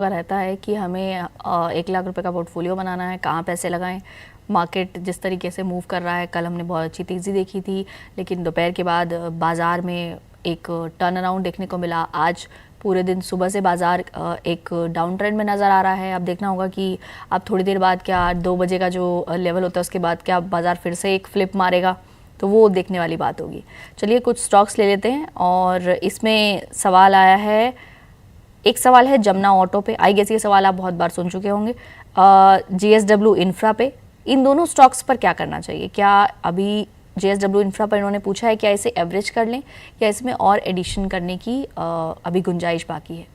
का रहता है कि हमें 1 लाख रुपए का पोर्टफोलियो बनाना है, कहाँ पैसे लगाएं। मार्केट जिस तरीके से मूव कर रहा है, कल हमने बहुत अच्छी तेज़ी देखी थी, लेकिन दोपहर के बाद बाज़ार में एक टर्न अराउंड देखने को मिला। आज पूरे दिन सुबह से बाज़ार एक डाउन ट्रेंड में नज़र आ रहा है। अब देखना होगा कि अब थोड़ी देर बाद क्या 2 बजे का जो लेवल होता है उसके बाद क्या बाज़ार फिर से एक फ्लिप मारेगा, तो वो देखने वाली बात होगी। चलिए कुछ स्टॉक्स ले लेते हैं और इसमें सवाल आया है। एक सवाल है जमुना ऑटो पे, आई गेस ये सवाल आप बहुत बार सुन चुके होंगे। JSW इंफ्रा पे, इन दोनों स्टॉक्स पर क्या करना चाहिए? क्या अभी JSW इंफ्रा पर इन्होंने पूछा है क्या इसे एवरेज कर लें या इसमें और एडिशन करने की अभी गुंजाइश बाकी है?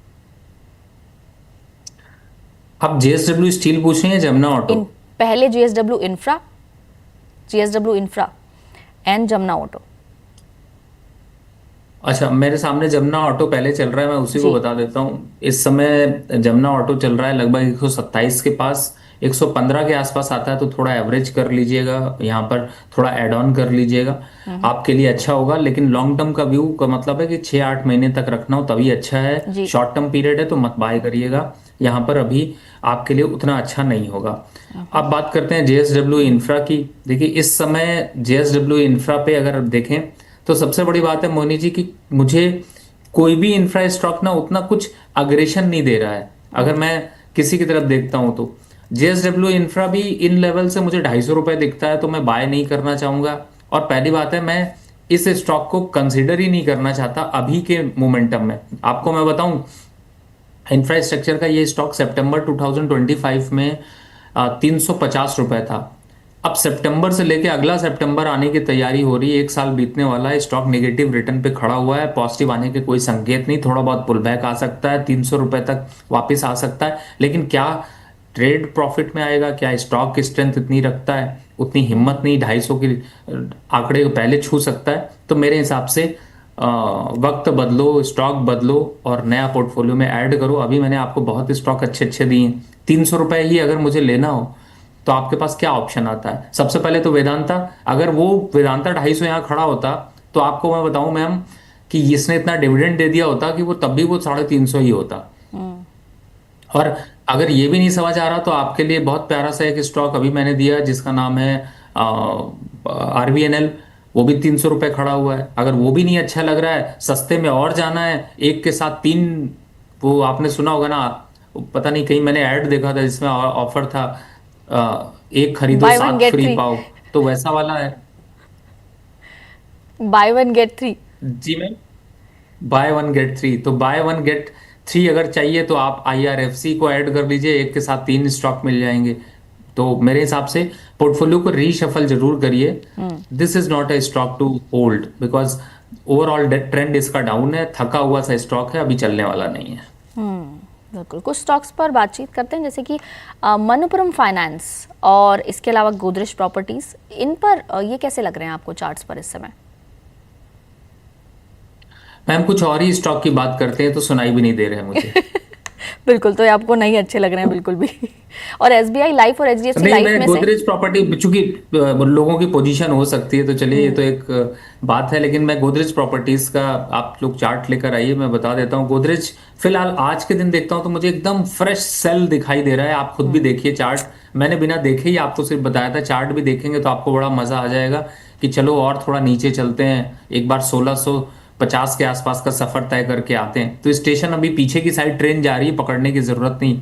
आप JSW स्टील पूछ रहे हैं या जमुना ऑटो? इन पहले JSW infra and Jamuna auto. अच्छा, मेरे सामने जमुना ऑटो पहले चल रहा है, मैं उसी को जी। बता देता हूँ। इस समय जमुना ऑटो चल रहा है लगभग 127 के पास, 115 के आसपास आता है, तो थोड़ा एवरेज कर लीजिएगा, यहाँ पर थोड़ा ऐड ऑन कर लीजिएगा, आपके लिए अच्छा होगा। लेकिन लॉन्ग टर्म का व्यू का मतलब है कि 6-8 महीने तक रखना हो तभी अच्छा है। जी। शॉर्ट टर्म पीरियड है तो मत बाय करिएगा, यहाँ पर अभी आपके लिए उतना अच्छा नहीं होगा। अब बात करते हैं JSW इंफ्रा की। देखिए इस समय JSW इंफ्रा पे अगर आप देखें तो सबसे बड़ी बात है मोनी जी कि मुझे कोई भी इंफ्रा स्टॉक ना उतना कुछ अग्रेशन नहीं दे रहा है। अगर मैं किसी की तरफ देखता हूं तो JSW इंफ्रा भी इन लेवल से मुझे 250 रुपए दिखता है, तो मैं बाय नहीं करना चाहूंगा। और पहली बात है, मैं इस स्टॉक को कंसिडर ही नहीं करना चाहता अभी के मोमेंटम में। आपको मैं बताऊं, इंफ्रास्ट्रक्चर का ये स्टॉक सितंबर 2025 में 350 रुपए था। अब सितंबर से लेके अगला सितंबर आने की तैयारी हो रही है, 1 साल बीतने वाला है, स्टॉक नेगेटिव रिटर्न पे खड़ा हुआ है, पॉजिटिव आने के कोई संकेत नहीं। थोड़ा बहुत पुल बैक आ सकता है, 300 रुपए तक वापस आ सकता है, लेकिन क्या ट्रेड प्रॉफिट में आएगा? क्या स्टॉक की स्ट्रेंथ इतनी रखता है? उतनी हिम्मत नहीं, 250 की आंकड़े को पहले छू सकता है। तो मेरे हिसाब से वक्त बदलो, स्टॉक बदलो और नया पोर्टफोलियो में ऐड करो। अभी मैंने आपको बहुत स्टॉक अच्छे अच्छे दिए हैं। 300 रुपए ही अगर मुझे लेना हो तो आपके पास क्या ऑप्शन आता है? सबसे पहले तो वेदांता। अगर वो वेदांता 250 यहाँ खड़ा होता तो आपको मैं बताऊं मैम कि इसने इतना डिविडेंड दे दिया होता कि वो तब भी वो 350 ही होता। और अगर ये भी नहीं समझ आ रहा तो आपके लिए बहुत प्यारा सा एक स्टॉक अभी मैंने दिया जिसका नाम है RVNL। वो भी 300 रुपए खड़ा हुआ है। अगर वो भी नहीं अच्छा लग रहा है, सस्ते में और जाना है, एक के साथ तीन, वो आपने सुना होगा ना, पता नहीं कहीं मैंने ऐड देखा था जिसमें ऑफर था, एक खरीदो buy one 7 get free three. पाओ, तो वैसा वाला है। Buy one get three. जी ma'am, buy one get three, तो बाय वन गेट थ्री अगर चाहिए तो आप IRFC को ऐड कर लीजिए, एक के साथ तीन स्टॉक मिल जाएंगे। तो मेरे हिसाब से पोर्टफोलियो को रीशफल जरूर करिए। This is not a stock to hold because overall trend इसका डाउन है, थका हुआ सा स्टॉक है, अभी चलने वाला नहीं है। बिल्कुल। कुछ स्टॉक्स पर बातचीत करते हैं, जैसे कि मनप्पुरम फाइनेंस और इसके अलावा गोदरेज प्रॉपर्टीज, इन पर ये कैसे लग रहे हैं आपको चार्ट्स पर इस समय? मैम कुछ और ही स्टॉक की बात करते हैं तो सुनाई भी नहीं दे रहे हैं मुझे। बिल्कुल, तो ये आपको नहीं अच्छे लग रहे हैं बिल्कुल भी। और SBI लाइफ और HDFC नहीं, लाइफ मैं में से? गोदरेज प्रॉपर्टी, चूंकि लोगों की पोजीशन हो सकती है तो चलिए ये तो एक बात है, लेकिन मैं गोदरेज प्रॉपर्टीज का, आप लोग चार्ट लेकर आइए, मैं बता देता हूँ। गोदरेज फिलहाल आज के दिन देखता हूँ तो मुझे एकदम फ्रेश सेल दिखाई दे रहा है। आप खुद भी देखिए चार्ट, मैंने बिना देखे ही आपको सिर्फ बताया था। चार्ट भी देखेंगे तो आपको बड़ा मजा आ जाएगा कि चलो और थोड़ा नीचे चलते हैं, एक बार 1650 के आसपास का सफर तय करके आते हैं। तो स्टेशन अभी पीछे की साइड ट्रेन जा रही है, पकड़ने की जरूरत नहीं।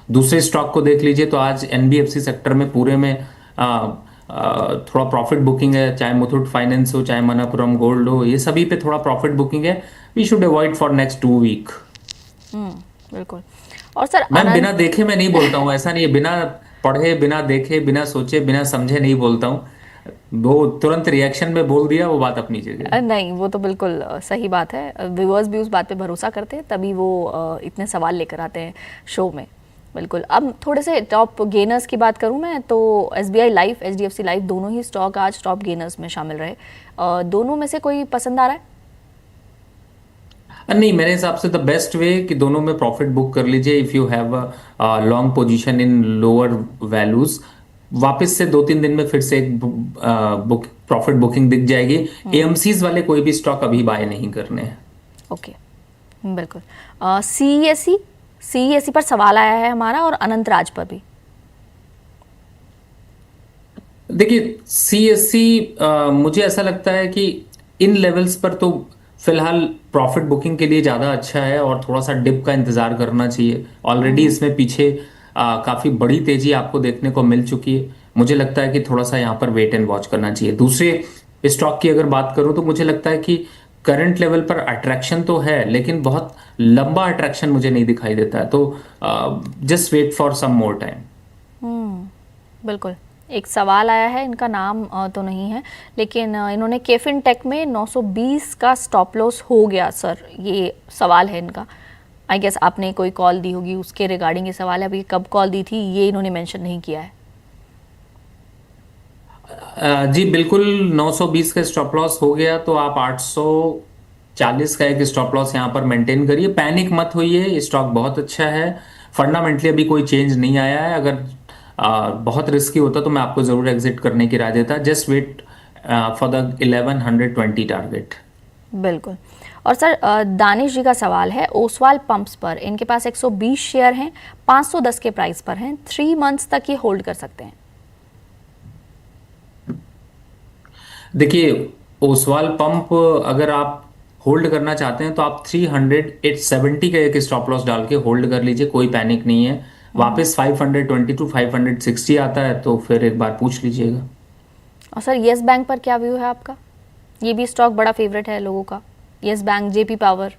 दूसरे स्टॉक को देख लीजिए तो आज NBFC सेक्टर में पूरे में थोड़ा प्रॉफिट बुकिंग है, चाहे मुथूट फाइनेंस हो, चाहे मनापुरम गोल्ड हो, ये सभी पे थोड़ा प्रॉफिट बुकिंग है। We should avoid for next 2 week. बिल्कुल। और सर मैम आनंद। बिना देखे मैं नहीं बोलता हूँ, ऐसा नहीं है, बिना पढ़े, बिना देखे, बिना सोचे, बिना समझे नहीं बोलता हूँ। वो तुरंत रिएक्शन में बोल दिया, वो बात अपनी जगह है। नहीं, वो तो बिल्कुल सही बात है। व्यूअर्स भी उस बात पे भरोसा करते हैं, तभी वो इतने सवाल लेकर आते हैं शो में। बिल्कुल। अब थोड़े से टॉप गेनर्स की बात करूं मैं तो SBI लाइफ, HDFC लाइफ, दोनों ही स्टॉक आज टॉप गेनर्स में शामिल रहे। दोनों में से कोई पसंद आ रहा है? नहीं, मेरे हिसाब से द बेस्ट वे कि दोनों में प्रॉफिट बुक कर लीजिए। If you have a long position in lower values, वापस से 2-3 दिन में फिर से एक बुक प्रॉफिट बुकिंग दिख जाएगी। AMCs वाले कोई भी स्टॉक अभी बाय नहीं करने हैं। ओके। बिल्कुल। CESE सीईएससी पर सवाल आया है हमारा और अनंत राज पर भी। देखिए सीएससी, मुझे ऐसा लगता है कि इन लेवल्स पर तो फिलहाल प्रॉफिट बुकिंग के लिए ज़्यादा अच्छा है और थोड़ा सा डिप का इंतज़ार करना चाहिए। ऑलरेडी इसमें पीछे काफ़ी बड़ी तेज़ी आपको देखने को मिल चुकी है। मुझे लगता है कि थोड़ा सा यहाँ पर वेट एंड वॉच करना चाहिए। दूसरे स्टॉक की अगर बात करूँ तो मुझे लगता है कि करंट लेवल पर अट्रैक्शन तो है, लेकिन बहुत लंबा अट्रैक्शन मुझे नहीं दिखाई देता है। तो just wait for some more time. बिल्कुल। एक सवाल आया है, इनका नाम तो नहीं है, लेकिन इन्होंने केफिन टेक में 920 का स्टॉप लॉस हो गया सर, ये सवाल है इनका। आई गेस आपने कोई कॉल दी होगी उसके रिगार्डिंग ये सवाल है। अभी कब कॉल दी थी ये इन्होंने मेंशन नहीं किया है। जी बिल्कुल, 920 का स्टॉप लॉस हो गया तो आप 840 का एक स्टॉप लॉस यहाँ पर मेंटेन करिए। पैनिक मत होइए, स्टॉक बहुत अच्छा है। फंडामेंटली अभी कोई चेंज नहीं आया है। अगर बहुत रिस्की होता तो मैं आपको जरूर एग्जिट करने की राय देता। Just wait for the 1120 target. बिल्कुल। और सर दानिश जी का सवाल है ओसवाल पंप्स पर, इनके पास 120 शेयर हैं, 510 के प्राइस पर हैं, 3 मंथ्स तक ये होल्ड कर सकते हैं। देखिए ओसवाल पंप अगर आप होल्ड करना चाहते हैं तो आप 370 का एक स्टॉप लॉस डाल के होल्ड कर लीजिए, कोई पैनिक नहीं है। वापस 520 टू 560 आता है तो फिर एक बार पूछ लीजिएगा। और सर येस बैंक पर क्या व्यू है आपका? ये भी स्टॉक बड़ा फेवरेट है लोगों का, येस बैंक, जेपी पावर।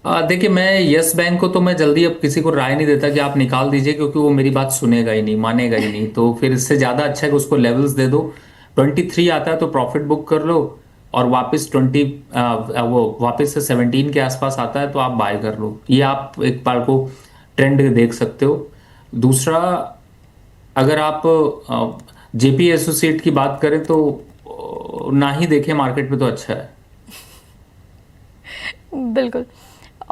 देखिए मैं यस बैंक को तो मैं जल्दी अब किसी को राय नहीं देता कि आप निकाल दीजिए, क्योंकि वो मेरी बात सुनेगा ही नहीं, मानेगा ही नहीं। तो फिर इससे ज़्यादा अच्छा है कि उसको लेवल्स दे दो। 23 आता है तो प्रॉफिट बुक कर लो, और वापस 20 से 17 के आसपास आता है तो आप बाय कर लो। ये आप एक बार को ट्रेंड देख सकते हो। दूसरा, अगर आप जेपी एसोसिएट की बात करें तो ना ही देखें मार्केट में तो अच्छा है। बिल्कुल।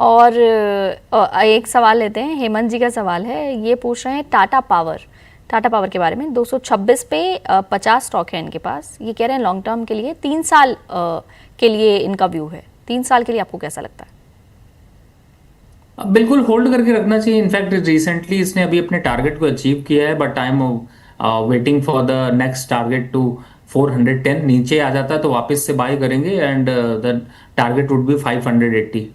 और एक सवाल लेते हैं, हेमंत जी का सवाल है, ये पूछ रहे हैं टाटा पावर के बारे में। 226 पे 50 स्टॉक है इनके पास। ये कह रहे हैं लॉन्ग टर्म के लिए 3 साल के लिए इनका व्यू है। 3 साल के लिए आपको कैसा लगता है? अब बिल्कुल होल्ड करके रखना चाहिए। इनफैक्ट रिसेंटली इसने अभी अपने टारगेट को अचीव किया है, but I am waiting for the next target to 410। नीचे आ जाता है तो वापस से बाय करेंगे, and the target would be 580।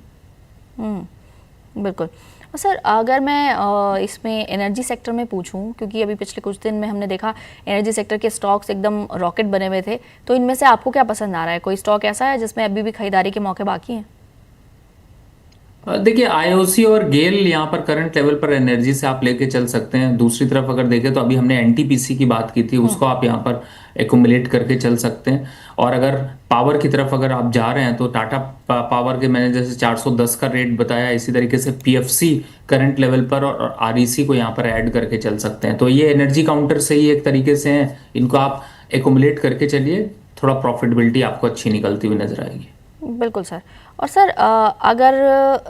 बिल्कुल। और सर अगर मैं इसमें एनर्जी सेक्टर में पूछूं, क्योंकि अभी पिछले कुछ दिन में हमने देखा एनर्जी सेक्टर के स्टॉक्स एकदम रॉकेट बने हुए थे, तो इनमें से आपको क्या पसंद आ रहा है? कोई स्टॉक ऐसा है जिसमें अभी भी खरीदारी के मौके बाकी हैं? देखिए आईओसी और गेल यहाँ पर करंट लेवल पर एनर्जी से आप लेके चल सकते हैं। दूसरी तरफ अगर देखें तो अभी हमने एनटीपीसी की बात की थी, उसको आप यहाँ पर एकुमुलेट करके चल सकते हैं। और अगर पावर की तरफ अगर आप जा रहे हैं तो टाटा पावर के मैंने जैसे 410 का रेट बताया, इसी तरीके से पीएफसी करंट लेवल पर और आरईसी को यहाँ पर ऐड करके चल सकते हैं। तो ये एनर्जी काउंटर से ही एक तरीके से हैं, इनको आप एकुमुलेट करके चलिए, थोड़ा प्रॉफिटेबिलिटी आपको अच्छी निकलती हुई नजर आएगी। बिल्कुल सर। और सर अगर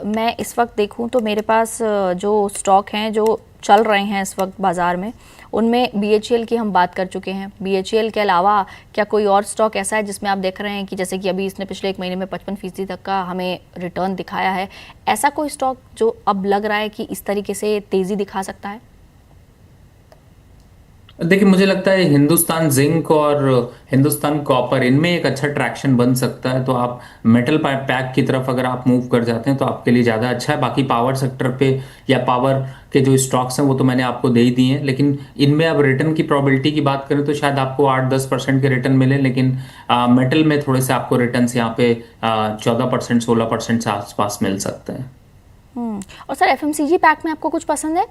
मैं इस वक्त देखूं तो मेरे पास जो स्टॉक हैं जो चल रहे हैं इस वक्त बाज़ार में, उनमें बीएचईएल की हम बात कर चुके हैं। बीएचईएल के अलावा क्या कोई और स्टॉक ऐसा है जिसमें आप देख रहे हैं कि जैसे कि अभी इसने पिछले 1 महीने में 55% तक का हमें रिटर्न दिखाया है, ऐसा कोई स्टॉक जो अब लग रहा है कि इस तरीके से तेज़ी दिखा सकता है? देखिए मुझे लगता है हिंदुस्तान जिंक और हिंदुस्तान कॉपर, इनमें एक अच्छा ट्रैक्शन बन सकता है। तो आप मेटल पैक की तरफ अगर आप मूव कर जाते हैं तो आपके लिए ज़्यादा अच्छा है। बाकी पावर सेक्टर पे या पावर के जो स्टॉक्स हैं वो तो मैंने आपको दे ही दिए हैं, लेकिन इनमें अब रिटर्न की प्रोबेबिलिटी की बात करें तो शायद आपको 8-10% के रिटर्न मिले, लेकिन मेटल में थोड़े से आपको रिटर्न यहाँ पे 14%, 16% से आसपास मिल सकते हैं। और सर एफएमसीजी पैक में आपको कुछ पसंद है?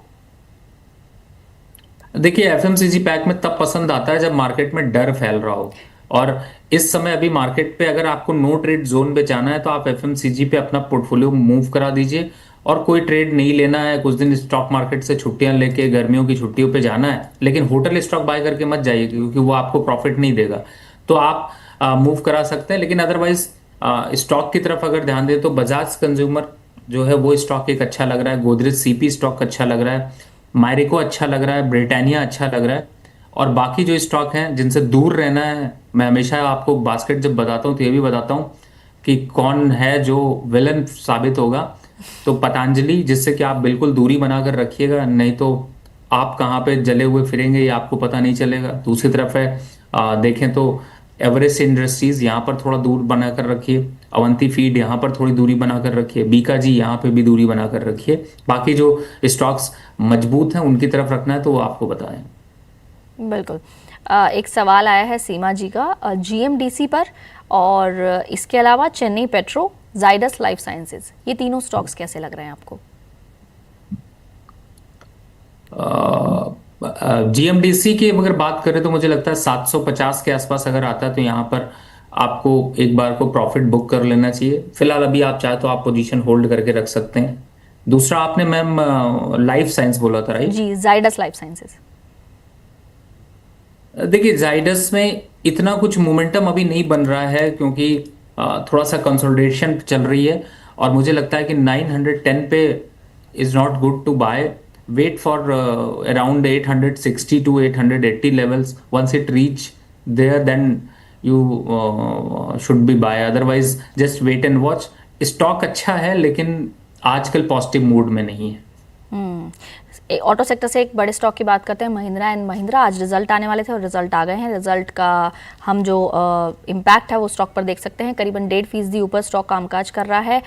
देखिए एफएमसीजी पैक में तब पसंद आता है जब मार्केट में डर फैल रहा हो, और इस समय अभी मार्केट पे अगर आपको नो ट्रेड जोन पे जाना है तो आप एफएमसीजी पे अपना पोर्टफोलियो मूव करा दीजिए। और कोई ट्रेड नहीं लेना है, कुछ दिन स्टॉक मार्केट से छुट्टियां लेके गर्मियों की छुट्टियों पे जाना है, लेकिन होटल स्टॉक बाय करके मत जाइए क्योंकि वो आपको प्रॉफिट नहीं देगा। तो आप मूव करा सकते हैं, लेकिन अदरवाइज स्टॉक की तरफ अगर ध्यान दें तो बजाज कंज्यूमर जो है वो स्टॉक एक अच्छा लग रहा है, गोदरेज सीपी स्टॉक अच्छा लग रहा है, मायरिको अच्छा लग रहा है, ब्रिटानिया अच्छा लग रहा है। और बाकी जो स्टॉक हैं जिनसे दूर रहना है, मैं हमेशा आपको बास्केट जब बताता हूँ तो ये भी बताता हूँ कि कौन है जो विलन साबित होगा। तो पतंजलि, जिससे कि आप बिल्कुल दूरी बनाकर रखिएगा, नहीं तो आप कहाँ पे जले हुए फिरेंगे ये आपको पता नहीं चलेगा। दूसरी तरफ है देखें तो एवरेस्ट इंडस्ट्रीज, यहाँ पर थोड़ा दूर बनाकर रखिए। अवंती फीड, यहाँ पर थोड़ी दूरी बनाकर रखिए। बीकाजी, यहाँ पे भी दूरी बनाकर रखिए। बाकी जो स्टॉक्स मजबूत हैं उनकी तरफ रखना है तो वो आपको बताएं। बिल्कुल। एक सवाल आया है सीमा जी का जीएमडीसी पर, और इसके अलावा Chennai petro, Zydus life sciences, ये तीनों स्टॉक्स कैसे लग रहे हैं आपको? जीएमडीसी की अगर बात करें तो मुझे लगता है 750 के आसपास अगर आता है तो यहाँ पर आपको एक बार को प्रॉफिट बुक कर लेना चाहिए। फिलहाल अभी आप चाहे तो आप पोजीशन होल्ड करके रख सकते हैं। दूसरा आपने मैम लाइफ साइंस बोला था, राइट? जी, जाइडस लाइफ साइंसेज। देखिए, जाइडस में इतना कुछ मोमेंटम अभी नहीं बन रहा है क्योंकि थोड़ा सा कंसोलिडेशन चल रही है, और मुझे लगता है कि 910 पे is not good to buy. Wait for around 860 to 880 levels. Once it reach there then you should be buy, otherwise just wait and watch. Stock अच्छा है लेकिन आजकल पॉजिटिव मूड में नहीं है। ऑटो सेक्टर से एक बड़े स्टॉक की बात करते हैं, महिंद्रा एंड महिंद्रा। आज रिजल्ट आने वाले थे और रिजल्ट आ गए हैं। रिजल्ट का हम जो इम्पैक्ट है वो स्टॉक पर देख सकते हैं। करीबन 1.5% ऊपर स्टॉक कामकाज कर रहा है।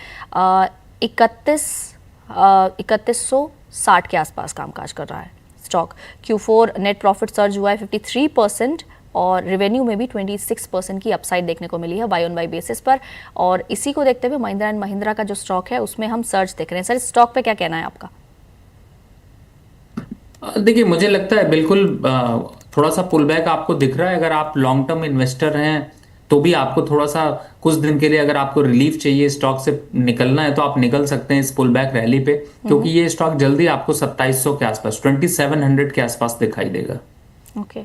3160 के आसपास कामकाज कर रहा है stock. Q4 net profit surge हुआ है 53%, और रेवेन्यू में भी 26% की अपसाइड देखने को मिली है वाई ऑन वाई बेसिस पर। और इसी को देखते हुए महिंद्रा एंड महिंद्रा का जो स्टॉक है उसमें हम सर्ज देख रहे हैं। सर, इस स्टॉक पे क्या कहना है आपका? देखिए, मुझे लगता है बिल्कुल थोड़ा सा पुल बैक आपको दिख रहा है। अगर आप लॉन्ग टर्म इन्वेस्टर हैं तो भी आपको थोड़ा सा कुछ दिन के लिए अगर आपको रिलीफ चाहिए, स्टॉक से निकलना है, तो आप निकल सकते हैं इस पुल बैक रैली पे, क्योंकि ये स्टॉक जल्दी आपको 2700 के आसपास, 2700 के आसपास दिखाई देगा। ओके,